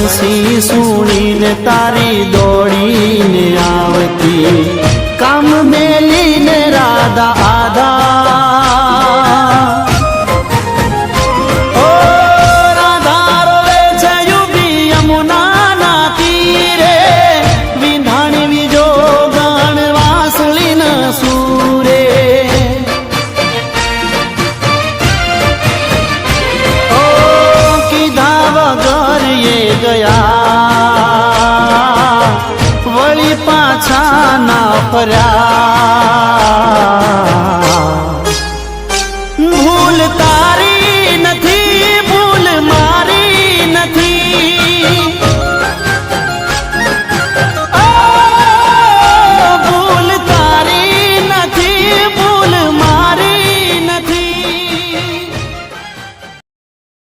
બંસી સુણીને તારી દોડીને આવતી કામ મેલીને રાધા આધા ઓ રાધા રોવે છે યુબી યમુનાના તીરે વિંધાણી વિજો ગણ વાસળીના સૂરે ઓ કીધા વગર એ ગયા વળી પાછા ના ફર્યા